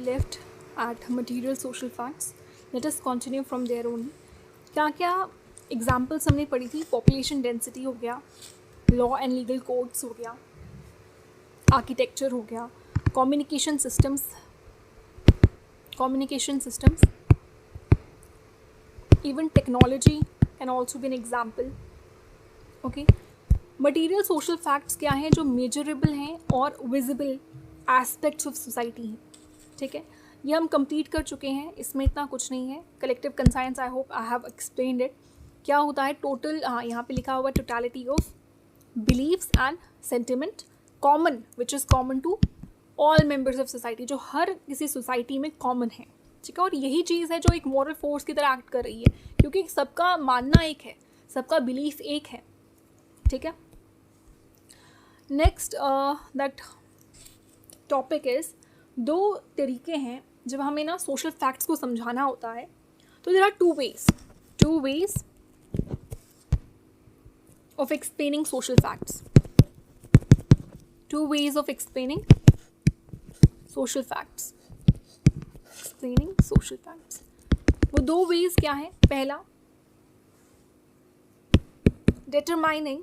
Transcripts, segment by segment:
left at material social facts. Let us continue from there only. क्या क्या examples हमने पढ़ी थी? पॉपुलेशन डेंसिटी हो गया, लॉ एंड लीगल कोड्स हो गया, आर्किटेक्चर हो गया, communication systems, even technology can also be an example. Okay, material social facts क्या हैं? जो मेजरेबल हैं और विजिबल एस्पेक्ट्स ऑफ सोसाइटी हैं. ठीक है, ये हम कंप्लीट कर चुके हैं, इसमें इतना कुछ नहीं है. Collective conscience, I hope I have explained it. क्या होता है टोटल? हाँ, यहाँ पे लिखा हुआ totality of beliefs and sentiment common, which is common to all members of society, जो हर किसी सोसाइटी में कॉमन है. ठीक है, और यही चीज़ है जो एक मॉरल फोर्स की तरह एक्ट कर रही है, क्योंकि सबका मानना एक है, सबका बिलीफ एक है. ठीक है, नेक्स्ट दैट टॉपिक इज़, दो तरीके हैं जब हमें ना सोशल फैक्ट्स को समझाना होता है. तो there are two ways of explaining social facts. वो दो वेज क्या है? पहला, determining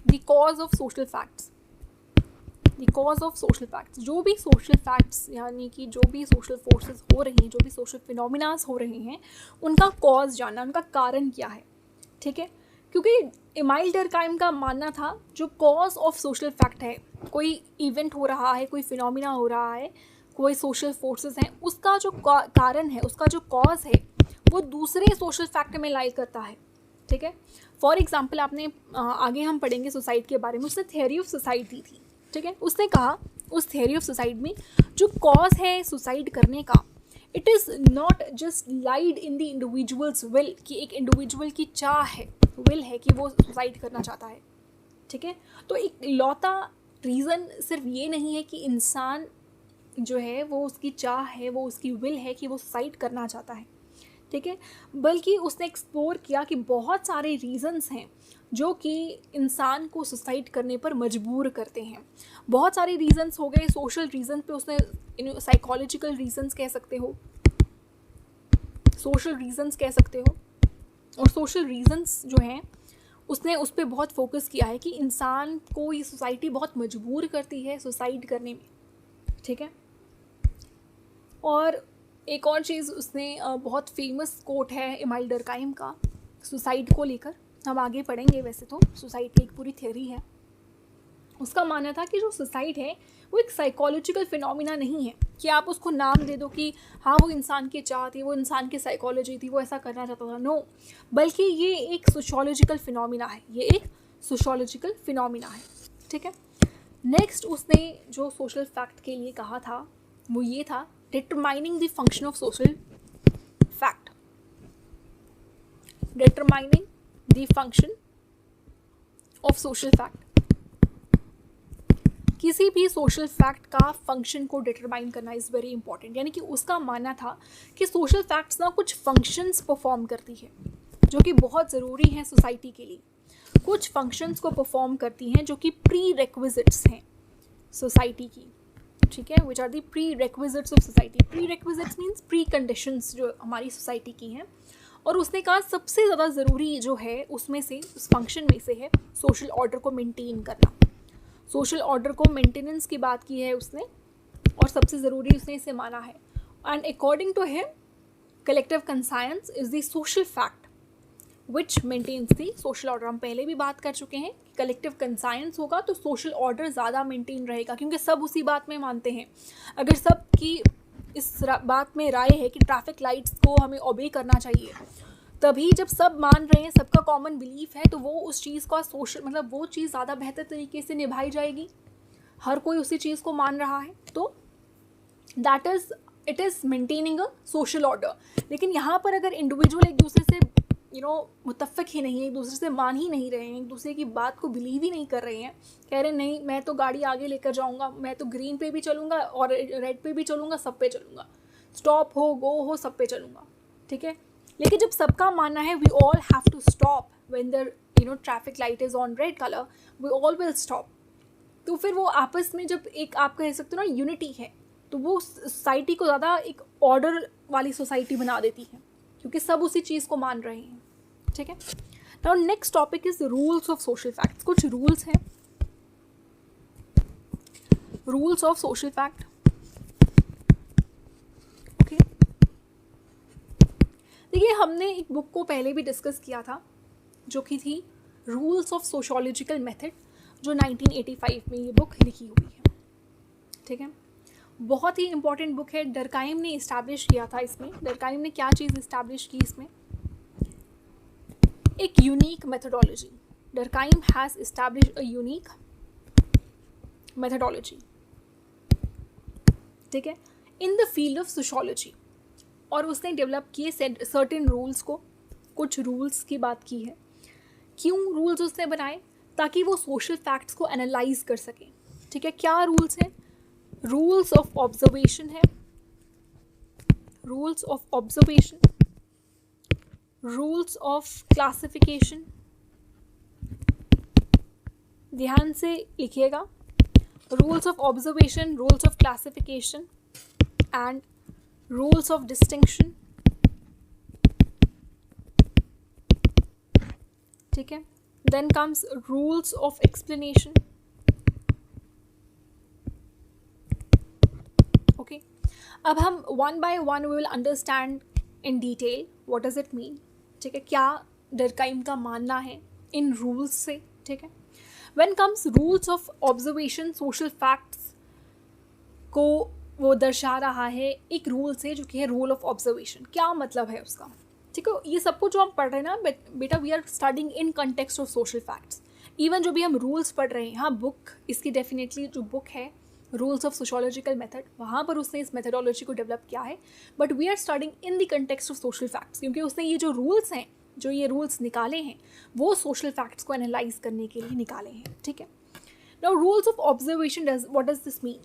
the cause of social facts. जो भी सोशल फैक्ट्स यानी कि जो भी सोशल फोर्सेस हो रही हैं, जो भी सोशल फिनोमिनास हो रहे हैं, उनका कॉज जानना, उनका कारण क्या है. ठीक है, क्योंकि एमाइल डर्कहाइम का मानना था जो कॉज ऑफ सोशल फैक्ट है, कोई इवेंट हो रहा है, कोई फिनोमिना हो रहा है, कोई सोशल फोर्सेस हैं, उसका जो कारण है, उसका जो कॉज है, वो दूसरे सोशल फैक्ट में लाई करता है. ठीक है, फॉर एग्जाम्पल आपने आगे हम पढ़ेंगे सोसाइटी के बारे में, उसने थ्योरी ऑफ सुसाइड दी थी. ठीक है, उसने कहा उस थ्योरी ऑफ सुसाइड में जो कॉज है सुसाइड करने का, it is not just lied in the individuals will, कि एक इंडिविजुअल की चाह है, विल है कि वो सुसाइड करना चाहता है. ठीक है, तो एक लौता रीज़न सिर्फ ये नहीं है कि इंसान जो है वो उसकी चाह है, वो उसकी विल है कि वो सुसाइड करना चाहता है. ठीक है, बल्कि उसने एक्सप्लोर किया कि बहुत सारे रीज़न्स हैं जो कि इंसान को सुसाइड करने पर मजबूर करते हैं. बहुत सारे रीज़न्स हो गए. सोशल रीज़न पे उसने साइकोलॉजिकल रीज़न्स कह सकते हो, सोशल रीज़न्स कह सकते हो, और सोशल रीज़न्स जो हैं उसने उस पर बहुत फोकस किया है कि इंसान को ये सोसाइटी बहुत मजबूर करती है सुसाइड करने में. ठीक है, और एक और चीज़ उसने बहुत फेमस कोट है एमाइल डर्कहाइम का सुसाइड को लेकर, हम आगे पढ़ेंगे. वैसे तो सुसाइड की एक पूरी थ्योरी है. उसका मानना था कि जो सुसाइड है वो एक साइकोलॉजिकल फिनोमिना नहीं है कि आप उसको नाम दे दो कि हाँ वो इंसान की चाह थी, वो इंसान की साइकोलॉजी थी, वो ऐसा करना चाहता था. नो, बल्कि ये एक सोशियोलॉजिकल फिनोमिना है, ठीक है. नेक्स्ट उसने जो सोशल फैक्ट के लिए कहा था वो ये था, determining the function of social fact. किसी भी सोशल फैक्ट का फंक्शन को डिटरमाइन करना इज़ वेरी इंपॉर्टेंट. यानी कि उसका मानना था कि सोशल फैक्ट्स ना कुछ फंक्शंस परफॉर्म करती है जो कि बहुत ज़रूरी हैं सोसाइटी के लिए. कुछ फंक्शंस को परफॉर्म करती हैं जो कि प्री रेक्विजिट्स हैं सोसाइटी की. ठीक है, which are the prerequisites of society. Prerequisites means preconditions जो हमारी सोसाइटी की हैं. और उसने कहा सबसे ज़्यादा ज़रूरी जो है उसमें से, उस फंक्शन में से है सोशल ऑर्डर को मेंटेन करना. सोशल ऑर्डर को मेंटेनेंस की बात की है उसने, और सबसे ज़रूरी उसने इसे माना है. And according to him, collective conscience is the social fact which maintains the social order. हम पहले भी बात कर चुके हैं कि कलेक्टिव कंसाइंस होगा तो सोशल ऑर्डर ज़्यादा मेंटेन रहेगा, क्योंकि सब उसी बात में मानते हैं. अगर सब की इस बात में राय है कि ट्रैफिक लाइट्स को हमें ओबे करना चाहिए, तभी जब सब मान रहे हैं, सबका कॉमन बिलीफ है, तो वो उस चीज़ का सोशल मतलब वो चीज़ ज़्यादा बेहतर तरीके से निभाई जाएगी. हर कोई उसी चीज़ को मान रहा है, तो that is it is maintaining a social order. लेकिन यहाँ पर अगर इंडिविजुअल एक दूसरे से मुत्तफ़िक ही नहीं है, एक दूसरे से मान ही नहीं रहे हैं, एक दूसरे की बात को बिलीव ही नहीं कर रहे हैं, कह रहे नहीं मैं तो गाड़ी आगे लेकर जाऊँगा, मैं तो ग्रीन पे भी चलूँगा और रेड पे भी चलूँगा, सब पे चलूँगा, स्टॉप हो गो हो सब पे चलूँगा. ठीक है, लेकिन जब सबका मानना है we all have to stop when the traffic light is on red colour, we all will stop, तो फिर वो आपस में जब एक आप कह सकते हो ना यूनिटी है, तो वो सोसाइटी को ज़्यादा एक ऑर्डर वाली सोसाइटी बना देती है, क्योंकि सब उसी चीज़ को मान रहे हैं, ठीक है। Now next topic is rules of social facts. कुछ रूल्स हैं, rules of social fact, okay. देखिए, हमने एक बुक को पहले भी डिस्कस किया था जो कि थी रूल्स ऑफ सोशियोलॉजिकल मेथड, जो 1985 में ये बुक लिखी हुई है, ठीक है। बहुत ही इंपॉर्टेंट बुक है। डरकाइम ने इस्टेब्लिश किया था इसमें। डरकाइम ने क्या चीज़ इस्टेब्लिश की इसमें? एक unique methodology. Durkheim has establish a unique methodology, ठीक है, in the field of sociology. और उसने डेवलप किए सर्टेन रूल्स को, कुछ रूल्स की बात की है। क्यों रूल्स उसने बनाए? ताकि वो सोशल फैक्ट्स को एनालाइज कर सकें, ठीक है। क्या रूल्स हैं? रूल्स ऑफ ऑब्जर्वेशन है, rules of observation, rules of classification, ध्यान से लिखिएगा, rules of observation, rules of classification and rules of distinction, ठीक है। Then comes rules of explanation, okay. अब हम one by one we will understand in detail what does it mean, ठीक है, क्या डरकाइम का मानना है इन रूल्स से, ठीक है। When comes rules of observation, social facts को वो दर्शा रहा है एक रूल से, जो कि है रूल ऑफ ऑब्जर्वेशन। क्या मतलब है उसका, ठीक है। ये सब कुछ जो हम पढ़ रहे हैं ना बेटा, we are studying in context of social facts. Even जो भी हम रूल्स पढ़ रहे हैं, हाँ, बुक इसकी डेफिनेटली जो बुक है रूल्स ऑफ सोशियोलॉजिकल मेथड, वहाँ पर उसने इस मेथडोलॉजी को डेवलप किया है, but we are studying in the context of social facts, क्योंकि उसने ये जो रूल्स हैं, जो ये रूल्स निकाले हैं, वो सोशल फैक्ट्स को एनालाइज करने के लिए निकाले हैं, ठीक है। Now rules of observation, what does this mean?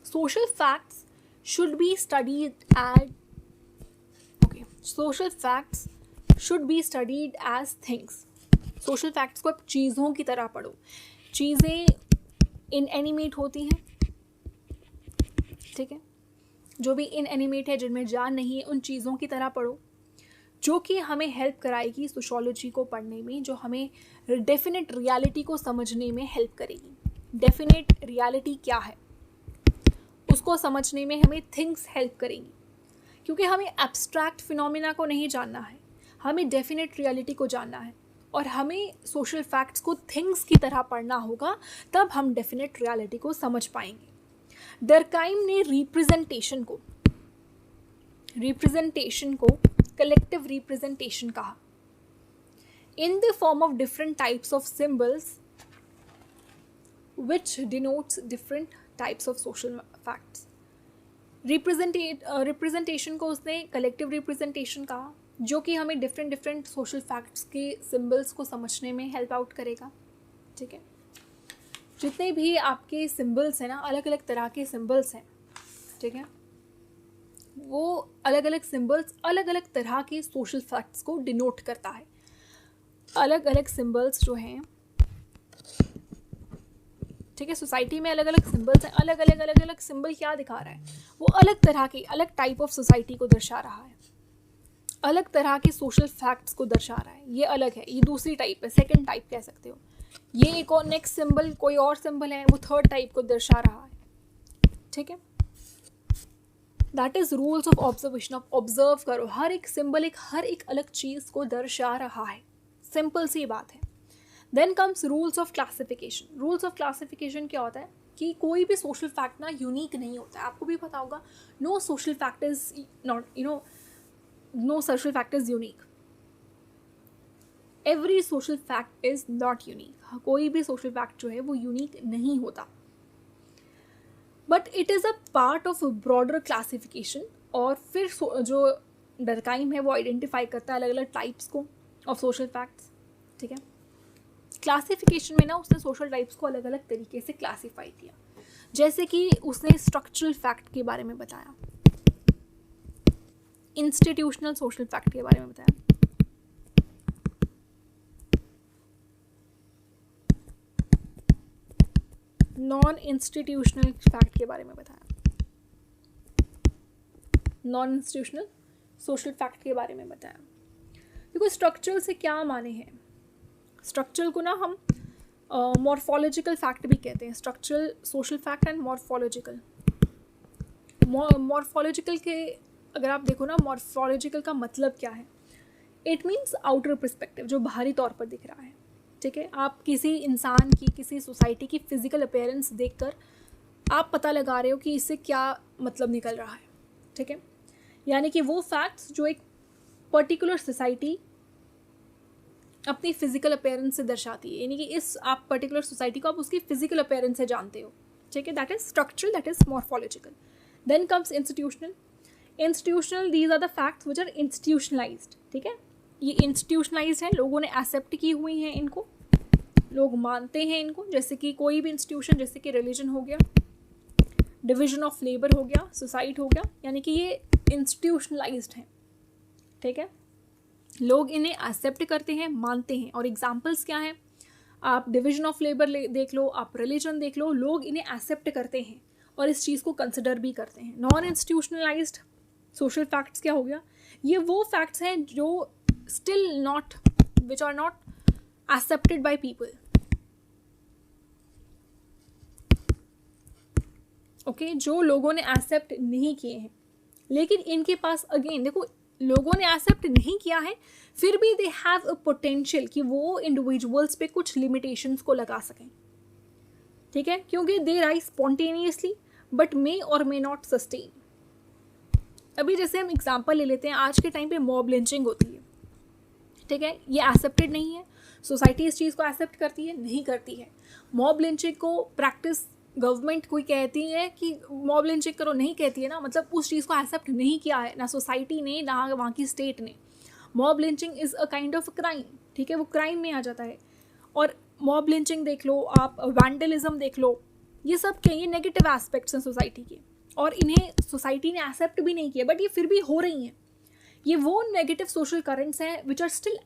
Social facts should be studied social facts should be studied as things. Social facts को आप चीज़ों की तरह पढ़ो। चीज़ें इनएनिमेट होती हैं, ठीक है, जो भी इनएनिमेट है, जिनमें जान नहीं है, उन चीज़ों की तरह पढ़ो, जो कि हमें हेल्प कराएगी सोशियोलॉजी को पढ़ने में, जो हमें डेफिनेट रियलिटी को समझने में हेल्प करेगी। डेफिनेट रियलिटी क्या है उसको समझने में हमें थिंग्स हेल्प करेंगी, क्योंकि हमें एब्स्ट्रैक्ट फिनोमिना को नहीं जानना है, हमें डेफिनेट रियलिटी को जानना है, और हमें सोशल फैक्ट्स को थिंग्स की तरह पढ़ना होगा, तब हम डेफिनेट रियलिटी को समझ पाएंगे। डरकाइम ने रिप्रेजेंटेशन को कलेक्टिव रिप्रेजेंटेशन कहा, in the form of different types of symbols which denotes different types of social facts. Representation को उसने कलेक्टिव रिप्रेजेंटेशन कहा, जो कि हमें डिफरेंट सोशल फैक्ट्स के सिंबल्स को समझने में हेल्प आउट करेगा, ठीक है। जितने भी आपके सिंबल्स हैं ना, अलग अलग तरह के सिंबल्स हैं, ठीक है, वो अलग अलग सिंबल्स अलग अलग तरह के सोशल फैक्ट्स को डिनोट करता है। अलग अलग सिंबल्स जो हैं, ठीक है, सोसाइटी में अलग अलग सिंबल्स हैं। अलग अलग सिंबल क्या दिखा रहा है? वो अलग तरह के, अलग टाइप ऑफ सोसाइटी को दर्शा रहा है, अलग तरह के सोशल फैक्ट्स को दर्शा रहा है। ये अलग है, ये दूसरी टाइप है, सेकंड टाइप कह सकते हो। ये एक और नेक्स्ट सिंबल, कोई और सिंबल है, वो थर्ड टाइप को दर्शा रहा है, ठीक है। That is rules of observation. आप ऑब्जर्व करो, हर एक सिंबल हर एक अलग चीज़ को दर्शा रहा है, सिंपल सी बात है। Then comes rules of classification. Rules of classification क्या होता है कि कोई भी सोशल फैक्ट ना यूनिक नहीं होता है। आपको भी पता होगा, no social fact is not, no social fact is unique. Every social fact is not unique. कोई भी सोशल फैक्ट जो है वो यूनिक नहीं होता, but it is a part of broader classification. और फिर जो डरकाइम है वो आइडेंटिफाई करता है अलग अलग टाइप्स को ऑफ सोशल फैक्ट्स, ठीक है। क्लासिफिकेशन में ना उसने सोशल टाइप्स को अलग अलग तरीके से क्लासीफाई किया, जैसे कि उसने स्ट्रक्चरल फैक्ट के बारे में बताया, इंस्टीट्यूशनल सोशल फैक्ट के बारे में बताया, नॉन इंस्टीट्यूशनल फैक्ट के बारे में बताया, नॉन इंस्टीट्यूशनल सोशल फैक्ट के बारे में बताया। देखो स्ट्रक्चरल से क्या माने हैं, स्ट्रक्चरल को ना हम मॉर्फोलॉजिकल फैक्ट भी कहते हैं, structural social fact and morphological. Morphological के अगर आप देखो ना, मॉर्फोलॉजिकल का मतलब क्या है, इट मीन्स आउटर पर्सपेक्टिव, जो बाहरी तौर पर दिख रहा है। ठीक है, आप किसी इंसान की, किसी सोसाइटी की फिजिकल अपीयरेंस देखकर आप पता लगा रहे हो कि इससे क्या मतलब निकल रहा है। ठीक है, यानी कि वो फैक्ट्स जो एक पर्टिकुलर सोसाइटी अपनी फिजिकल अपीयरेंस से दर्शाती है, यानी कि इस आप पर्टिकुलर सोसाइटी को आप उसकी फिजिकल अपीयरेंस से जानते हो। ठीक है, that is structural, that is morphological. Then comes institutional. Institutional, these are the facts which are institutionalised. ठीक है, ये इंस्टीट्यूशनलाइज्ड है, लोगों ने एक्सेप्ट की हुई हैं इनको, लोग मानते हैं इनको, जैसे कि कोई भी इंस्टीट्यूशन, जैसे कि रिलीजन हो गया, डिवीजन ऑफ लेबर हो गया, सोसाइटी हो गया, यानी कि ये इंस्टीट्यूशनलाइज्ड हैं। ठीक है, लोग इन्हें एक्सेप्ट करते हैं, मानते हैं। और एग्जाम्पल्स क्या हैं, आप डिवीजन ऑफ लेबर देख लो, आप रिलीजन देख लो, लोग इन्हें एक्सेप्ट करते हैं और इस चीज़ को कंसिडर भी करते हैं। नॉन इंस्टीट्यूशनलाइज्ड सोशल फैक्ट्स क्या हो गया, ये वो फैक्ट्स हैं जो still not, which are not accepted by people. Okay, जो लोगों ने एक्सेप्ट नहीं किए हैं, लेकिन इनके पास अगेन देखो, लोगों ने एक्सेप्ट नहीं किया है, फिर भी दे हैव अ पोटेंशियल कि वो इंडिविजुअल्स पे कुछ लिमिटेशंस को लगा सकें। ठीक है, क्योंकि दे राइज स्पॉन्टेनियसली बट मे और मे नॉट सस्टेन। अभी जैसे हम एग्जांपल ले लेते हैं, आज के टाइम पे मॉब लिंचिंग होती है। ठीक है, ये एक्सेप्टेड नहीं है, सोसाइटी इस चीज़ को एक्सेप्ट करती है, नहीं करती है। मॉब लिंचिंग को प्रैक्टिस गवर्नमेंट कोई कहती है कि मॉब लिंचिंग करो, नहीं कहती है ना, मतलब उस चीज़ को एक्सेप्ट नहीं किया है, ना सोसाइटी ने, ना वहाँ की स्टेट ने। Mob lynching is a kind of crime. ठीक है, वो क्राइम में आ जाता है। और मॉब लिंचिंग देख लो आप, वैंडलिज्म देख लो, ये सब क्या, ये नेगेटिव एस्पेक्ट्स हैं सोसाइटी के, और इन्हें सोसाइटी ने एक्सेप्ट भी नहीं किया, बट ये फिर भी हो रही हैं। ये वो नेगेटिव सोशल करंट्स हैं which are still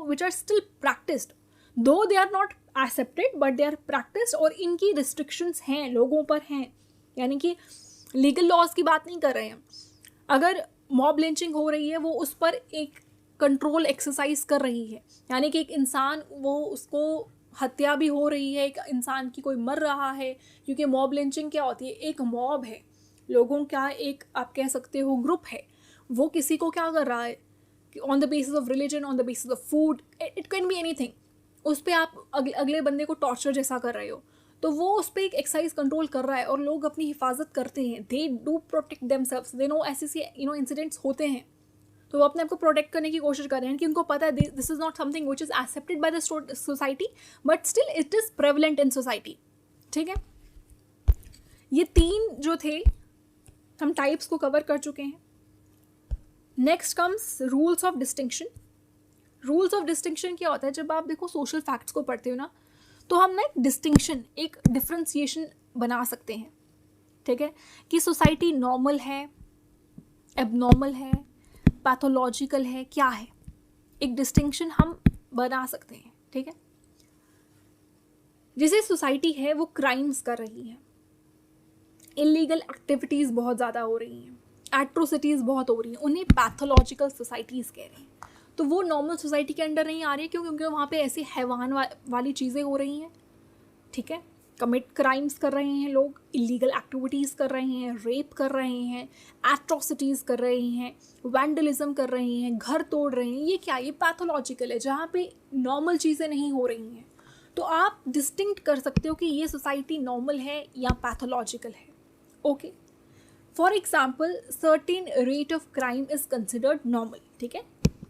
which are still practised, though they are not accepted but they are practised, और इनकी रिस्ट्रिक्शंस हैं, लोगों पर हैं। यानी कि लीगल लॉज की बात नहीं कर रहे हैं, अगर मॉब लिंचिंग हो रही है वो उस पर एक कंट्रोल एक्सरसाइज कर रही है, यानी कि एक इंसान, वो उसको हत्या भी हो रही है, एक इंसान की कोई मर रहा है। क्योंकि मॉब लिंचिंग क्या होती है, एक मॉब है, लोगों का एक आप कह सकते हो ग्रुप है, वो किसी को क्या कर रहा है, on the basis of religion, on the basis of food, it can be anything, उस पर आप अगले बंदे को टॉर्चर जैसा कर रहे हो, तो वो उस पर एक एक्सरसाइज कंट्रोल कर रहा है, और लोग अपनी हिफाजत करते हैं, they do protect themselves, they know ऐसे इंसिडेंट्स होते हैं, तो वो अपने आप को प्रोटेक्ट करने की कोशिश कर रहे हैं कि उनको पता है this is not something which is accepted by the society but still it is prevalent in society. ठीक है, ये तीन जो थे हम टाइप्स को कवर कर चुके हैं। Next comes rules of distinction. Rules of distinction क्या होता है, जब आप देखो सोशल फैक्ट्स को पढ़ते हो ना, तो हम ना एक डिस्टिंक्शन, एक डिफ्रेंसिएशन बना सकते हैं। ठीक है, कि सोसाइटी नॉर्मल है, एबनॉर्मल है, पैथोलॉजिकल है, क्या है, एक डिस्टिंक्शन हम बना सकते हैं। ठीक है, जैसे सोसाइटी है वो क्राइम्स कर रही है, इलीगल एक्टिविटीज़ बहुत ज़्यादा हो रही हैं, एट्रोसिटीज़ बहुत हो रही हैं, उन्हें पैथोलॉजिकल सोसाइटीज़ कह रहे हैं, तो वो नॉर्मल सोसाइटी के अंडर नहीं आ रही है। क्यों? क्योंकि वहाँ पे ऐसी हैवान वाली चीज़ें हो रही हैं। ठीक है, कमिट क्राइम्स कर रहे हैं लोग, इलीगल एक्टिविटीज़ कर रहे हैं, रेप कर रहे हैं, एट्रोसिटीज़ कर रहे हैं, वैंडलिज्म कर रहे हैं, घर तोड़ रहे हैं, ये क्या, ये पैथोलॉजिकल है, जहाँ पे नॉर्मल चीज़ें नहीं हो रही हैं। तो आप डिस्टिंक्ट कर सकते हो कि ये सोसाइटी नॉर्मल है या पैथोलॉजिकल है। Okay, for example certain rate of crime is considered normal. ठीक है,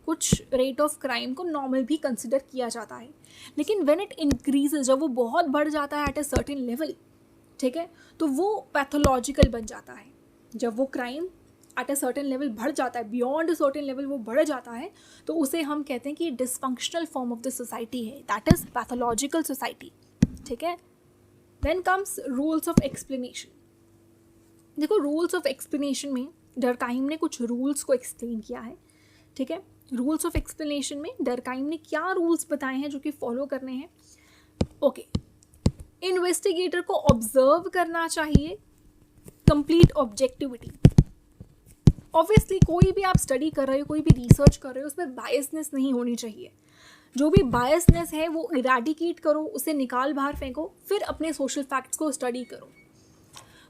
कुछ रेट ऑफ क्राइम को नॉर्मल भी कंसिडर किया जाता है, लेकिन व्हेन इट इंक्रीजेज, जब वो बहुत बढ़ जाता है एट अ सर्टेन लेवल, ठीक है, तो वो पैथोलॉजिकल बन जाता है। जब वो crime at a certain level बढ़ जाता है, बियॉन्ड अ सर्टेन लेवल वो बढ़ जाता है, तो उसे हम कहते हैं कि dysfunctional form of the society है, दैट इज पैथोलॉजिकल सोसाइटी। ठीक है, then comes rules of explanation. देखो, रूल्स ऑफ एक्सप्लेनेशन में डरकाइम ने कुछ रूल्स को एक्सप्लेन किया है। ठीक है, रूल्स ऑफ एक्सप्लेनेशन में डरकाइम ने क्या रूल्स बताए हैं जो कि फॉलो करने हैं। ओके, इन्वेस्टिगेटर को ऑब्जर्व करना चाहिए, कंप्लीट ऑब्जेक्टिविटी। ऑब्वियसली कोई भी आप स्टडी कर रहे हो, कोई भी रिसर्च कर रहे हो, उसमें बायसनेस नहीं होनी चाहिए। जो भी बायसनेस है वो इरेडिकेट करो, उसे निकाल बाहर फेंको, फिर अपने सोशल फैक्ट्स को स्टडी करो।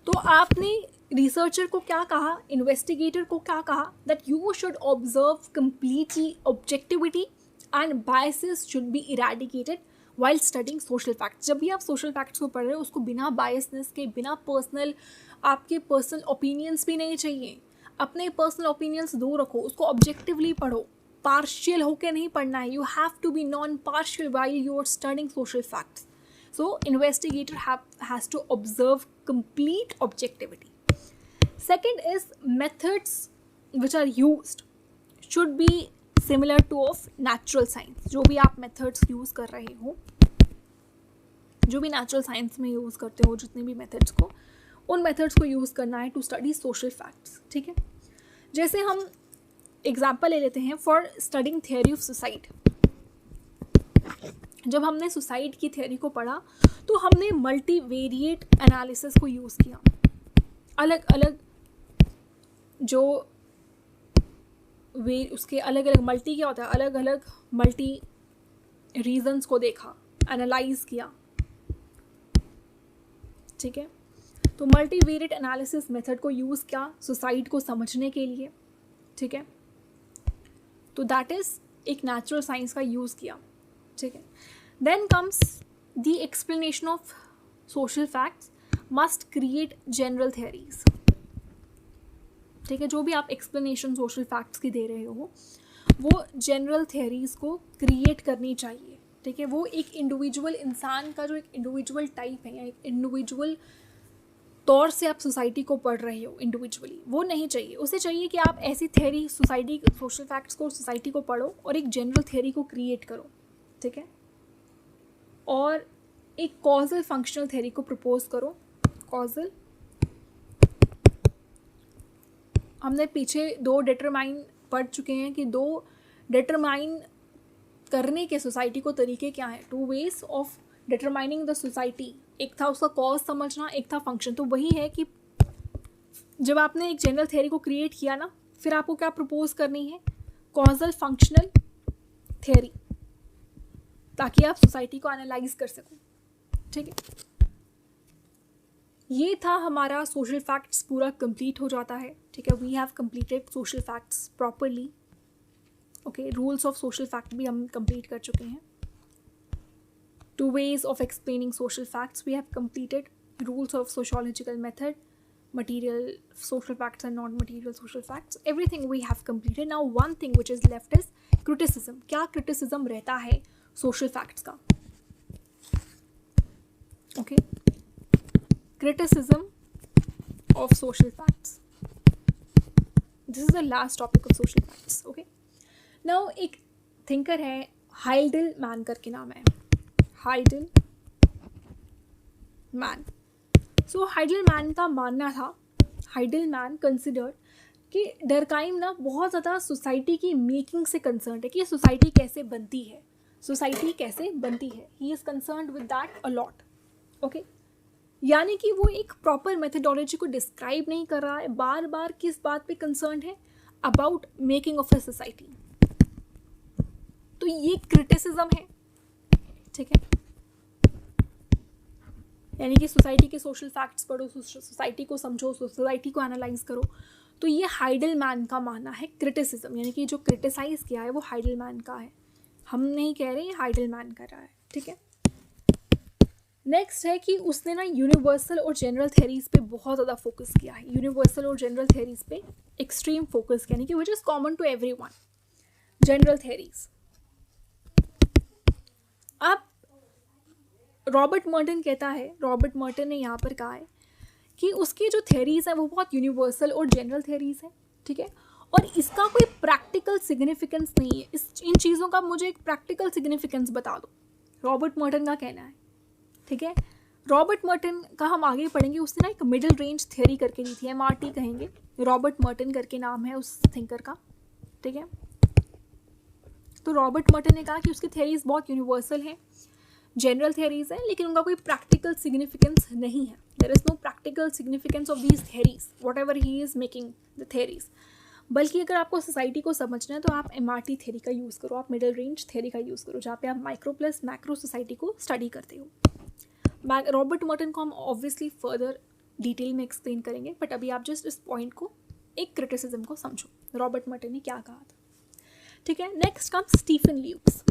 तो आपने रिसर्चर को क्या कहा, इन्वेस्टिगेटर को क्या कहा, that you should observe completely objectivity and biases should be eradicated while studying social facts. जब भी आप सोशल फैक्ट्स को पढ़ रहे हो, उसको बिना बायसनेस के, बिना आपके पर्सनल ओपिनियंस भी नहीं चाहिए, अपने पर्सनल ओपिनियंस दूर रखो, उसको ऑब्जेक्टिवली पढ़ो, पार्शियल होकर नहीं पढ़ना है। You have to be non partial while you are studying social facts. So investigator has to observe complete objectivity. Second is methods which are used should be similar to of natural science. जो भी आप methods use कर रहे हो, जो भी natural science में use करते हो, जितने भी methods को, उन methods को use करना है to study social facts, ठीक है। जैसे हम example ले लेते हैं for studying theory of suicide। जब हमने सुसाइड की थ्योरी को पढ़ा तो हमने मल्टीवेरिएट एनालिसिस को यूज़ किया। अलग अलग जो वे उसके अलग अलग मल्टी क्या होता है, अलग अलग मल्टी रीजंस को देखा, एनालाइज किया, ठीक है। तो मल्टीवेरिएट एनालिसिस मेथड को यूज़ किया सुसाइड को समझने के लिए, ठीक है। तो दैट इज़ एक नेचुरल साइंस का यूज़ किया, ठीक है। Then comes the explanation of social facts must create general theories, ठीक है। जो भी आप एक्सप्लेनेशन सोशल फैक्ट्स की दे रहे हो वो जनरल थेरीज को क्रिएट करनी चाहिए, ठीक है। वो एक इंडिविजुअल इंसान का जो एक इंडिविजुअल टाइप है या एक इंडिविजुअल तौर से आप सोसाइटी को पढ़ रहे हो इंडिविजुअली, वो नहीं चाहिए। उसे चाहिए कि आप ऐसी थेरी सोसाइटी सोशल फैक्ट्स को सोसाइटी को पढ़ो और एक जनरल थेरी को क्रिएट करो, ठीक है। और एक कॉजल फंक्शनल थ्योरी को प्रपोज करो। कॉजल हमने पीछे 2 डिटरमाइन पढ़ चुके हैं कि 2 डिटरमाइन करने के सोसाइटी को तरीके क्या हैं, 2 ways of determining the society. एक था उसका कॉज समझना, एक था फंक्शन। तो वही है कि जब आपने एक जनरल थ्योरी को क्रिएट किया ना, फिर आपको क्या प्रपोज करनी है, कॉजल फंक्शनल थ्योरी, ताकि आप सोसाइटी को एनालाइज कर सको, ठीक है। ये था हमारा सोशल फैक्ट्स पूरा कंप्लीट हो जाता है, ठीक है। We have completed social facts properly, okay. Rules of social fact भी हम कंप्लीट कर चुके हैं। 2 ways of explaining social facts we have completed, rules of sociological method, material social facts and non-material social facts, everything we have completed. Now one thing which is left is criticism. क्या criticism रहता है social facts का, okay? Criticism of social facts. This is the last topic of social facts, okay? Now एक thinker है हाइडेलमैन करके नाम है, हाइडेलमैन। सो हाइडेलमैन का मानना था, हाइडेलमैन कंसिडर्ड कि डर्काइम ना बहुत ज़्यादा सोसाइटी की मेकिंग से कंसर्न है, कि सोसाइटी कैसे बनती है, सोसाइटी कैसे बनती है। He is concerned with that a lot, okay. यानी कि वो एक प्रॉपर मेथडोलॉजी को डिस्क्राइब नहीं कर रहा है, बार बार किस बात पे कंसर्न है, about making of a society. तो ये क्रिटिसिज्म है, ठीक है। यानी कि सोसाइटी के सोशल फैक्ट्स पढ़ो, सोसाइटी को समझो, सोसाइटी को एनालाइज करो। तो ये हाइडेलमैन का मानना है क्रिटिसिज्म, यानी कि जो क्रिटिसाइज किया है वो हाइडेलमैन का है, हम नहीं कह रहे, हाइडेलमैन कर रहा है, ठीक है। नेक्स्ट है कि उसने ना यूनिवर्सल और जनरल थ्योरीज पे बहुत ज़्यादा फोकस किया है, यूनिवर्सल और जनरल थ्योरीज पे एक्सट्रीम फोकस, यानी कि which is common to everyone, general theories. अब रॉबर्ट मर्टन कहता है, रॉबर्ट मर्टन ने यहाँ पर कहा है कि उसकी जो थ्योरीज हैं वो बहुत यूनिवर्सल और जनरल थ्योरीज हैं, ठीक है। और इसका कोई प्रैक्टिकल सिग्निफिकेंस नहीं है, इन चीज़ों का मुझे एक प्रैक्टिकल सिग्निफिकेंस बता दो, रॉबर्ट मर्टन का कहना है, ठीक है। रॉबर्ट मर्टन का हम आगे पढ़ेंगे, उसने ना एक मिडिल रेंज थ्योरी करके दी थी, MRT कहेंगे, रॉबर्ट मर्टन करके नाम है उस थिंकर का, ठीक है। तो रॉबर्ट मर्टन ने कहा कि उसकी थ्योरीज बहुत यूनिवर्सल हैं, जनरल थ्योरीज हैं, लेकिन उनका कोई प्रैक्टिकल सिग्निफिकेंस नहीं है। There is no practical significance of these theories, whatever he is making the theories. बल्कि अगर आपको सोसाइटी को समझना है तो आप MRT थ्योरी का यूज़ करो, आप मिडिल रेंज थ्योरी का यूज़ करो, जहाँ पे आप माइक्रो प्लस मैक्रो सोसाइटी को स्टडी करते हो। रॉबर्ट मर्टन को हम ऑब्वियसली फर्दर डिटेल में एक्सप्लेन करेंगे, बट अभी आप जस्ट इस पॉइंट को, एक क्रिटिसिज्म को समझो रॉबर्ट मर्टन ने क्या कहा था। ठीक है, next come Stephen Lukes.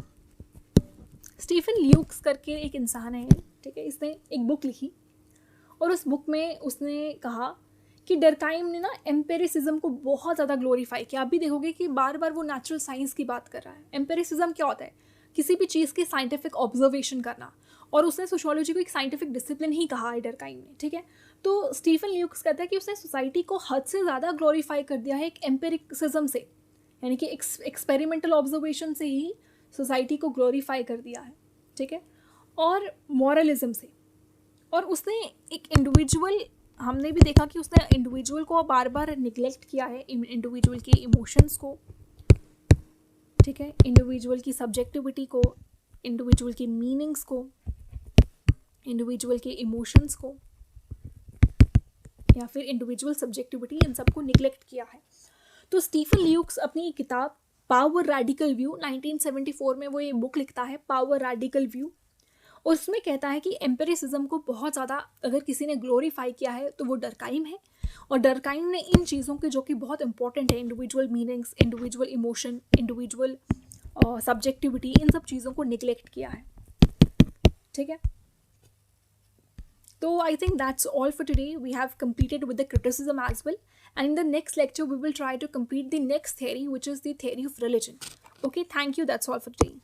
Stephen Lukes करके एक इंसान है, ठीक है, इसने एक बुक लिखी और उस बुक में उसने कहा कि डर्काइम ने ना एम्पेरिसिज्म को बहुत ज़्यादा ग्लोरीफाई किया। आप भी देखोगे कि बार बार वो नेचुरल साइंस की बात कर रहा है। एम्पेरिसिज्म क्या होता है? किसी भी चीज़ की साइंटिफिक ऑब्जर्वेशन करना, और उसने सोशियोलॉजी को एक साइंटिफिक डिसिप्लिन ही कहा है डर्काइम ने। ठीक है, तो स्टीफन ल्यूक्स कहता है कि उसने सोसाइटी को हद से ज़्यादा ग्लोरीफाई कर दिया है एक एम्पेरिसिज्म से, यानी कि एक्सपेरिमेंटल ऑब्जर्वेशन से ही सोसाइटी को ग्लोरीफाई कर दिया है। ठीक है, और मॉरलिज्म से। और उसने एक इंडिविजुअल, हमने भी देखा कि उसने इंडिविजुअल को बार बार निगलेक्ट किया है, इंडिविजुअल के इमोशंस को, ठीक है, इंडिविजुअल की सब्जेक्टिविटी को, इंडिविजुअल की मीनिंग्स को, इंडिविजुअल के इमोशंस को, या फिर इंडिविजुअल सब्जेक्टिविटी, इन सबको निगलेक्ट किया है। तो स्टीफन ल्यूक्स अपनी किताब पावर रेडिकल व्यू 1974 में वो ये बुक लिखता है, पावर रेडिकल व्यू। और उसमें कहता है कि एम्पेरिसिज्म को बहुत ज़्यादा अगर किसी ने ग्लोरीफाई किया है तो वो डर्काइम है, और डर्काइम ने इन चीज़ों के जो कि बहुत इंपॉर्टेंट है, individual meanings, individual emotion, individual subjectivity, इन सब चीज़ों को निगलेक्ट किया है। ठीक है, तो I think that's all for today. We have completed with the criticism as well, and in the next lecture we will try to complete the next theory, which is the theory of religion. Okay, thank you. That's all for today.